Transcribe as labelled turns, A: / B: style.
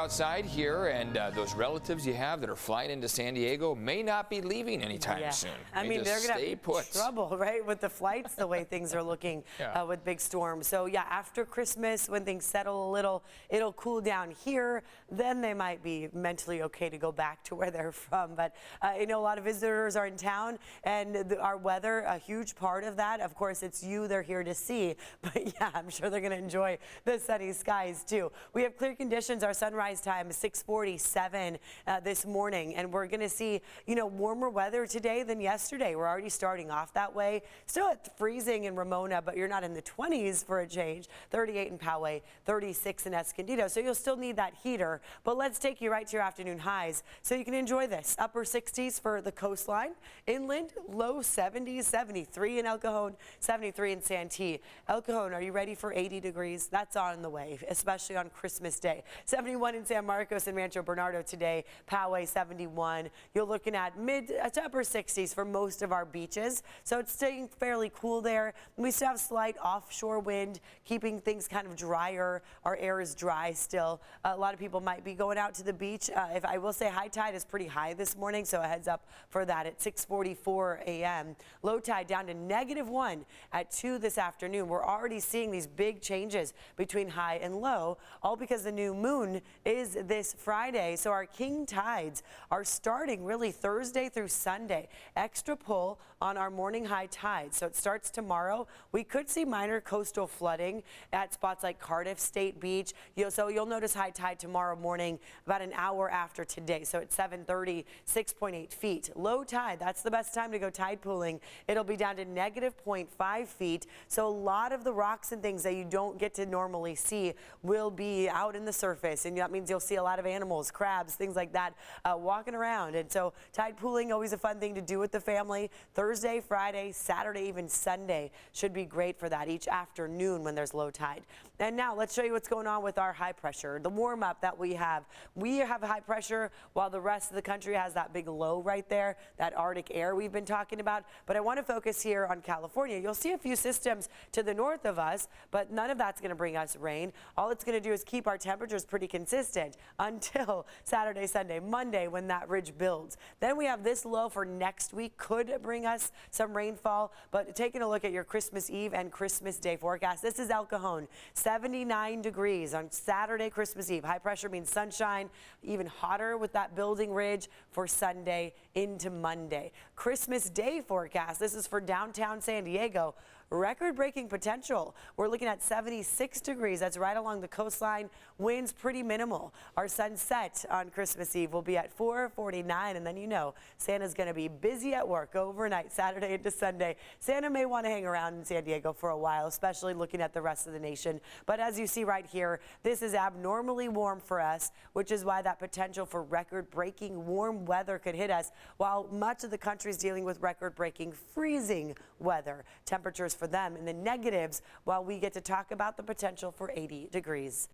A: Outside here, and those relatives you have that are flying into San Diego may not be leaving anytime soon.
B: I mean, they're going to have trouble, right, with the flights, the way things are looking with big storms. So, yeah, after Christmas, when things settle a little, it'll cool down here. Then they might be mentally okay to go back to where they're from. But, you know, a lot of visitors are in town, and our weather, a huge part of that. Of course, it's you they're here to see. But, yeah, I'm sure they're going to enjoy the sunny skies, too. We have clear conditions. Our sunrise time is 6:47 this morning, and we're going to see, you know, warmer weather today than yesterday. We're already starting off that way. Still at freezing in Ramona, but you're not in the 20s for a change. 38 in Poway, 36 in Escondido. So you'll still need that heater. But let's take you right to your afternoon highs so you can enjoy this. Upper 60s for the coastline. Inland, low 70s, 73 in El Cajon, 73 in Santee. El Cajon, are you ready for 80 degrees? That's on the way, especially on Christmas Day. 71 in San Marcos and Rancho Bernardo today. Poway 71. You're looking at mid to upper 60s for most of our beaches. So it's staying fairly cool there. We still have slight offshore wind, keeping things kind of drier. Our air is dry still. A lot of people might be going out to the beach. If I will say high tide is pretty high this morning, so a heads up for that at 6:44 a.m. Low tide down to -1 at 2 this afternoon. We're already seeing these big changes between high and low, all because the new moon is this Friday. So our king tides are starting really Thursday through Sunday. Extra pull on our morning high tides. So it starts tomorrow. We could see minor coastal flooding at spots like Cardiff State Beach. So you'll notice high tide tomorrow morning about an hour after today. So at 7:30, 6.8 feet. Low tide, that's the best time to go tide pooling. It'll be down to -0.5 feet. So a lot of the rocks and things that you don't get to normally see will be out in the surface. And that means you'll see a lot of animals, crabs, things like that walking around. And so tide pooling, always a fun thing to do with the family. Thursday, Friday, Saturday, even Sunday should be great for that each afternoon when there's low tide. And now let's show you what's going on with our high pressure, the warm up that we have. We have high pressure while the rest of the country has that big low right there, that Arctic air we've been talking about. But I want to focus here on California. You'll see a few systems to the north of us, but none of that's going to bring us rain. All it's going to do is keep our temperatures pretty consistent until Saturday, Sunday, Monday when that ridge builds. Then we have this low for next week, could bring us some rainfall. But taking a look at your Christmas Eve and Christmas Day forecast, this is El Cajon, 79 degrees on Saturday, Christmas Eve. High pressure means sunshine, even hotter with that building ridge for Sunday into Monday. Christmas Day forecast, this is for downtown San Diego. Record-breaking potential. We're looking at 76 degrees. That's right along the coastline. Winds pretty minimal. Our sunset on Christmas Eve will be at 4:49, and then you know Santa's going to be busy at work overnight, Saturday into Sunday. Santa may want to hang around in San Diego for a while, especially looking at the rest of the nation. But as you see right here, this is abnormally warm for us, which is why that potential for record-breaking warm weather could hit us, while much of the country is dealing with record-breaking freezing weather. Temperatures for them in the negatives, while we get to talk about the potential for 80 degrees.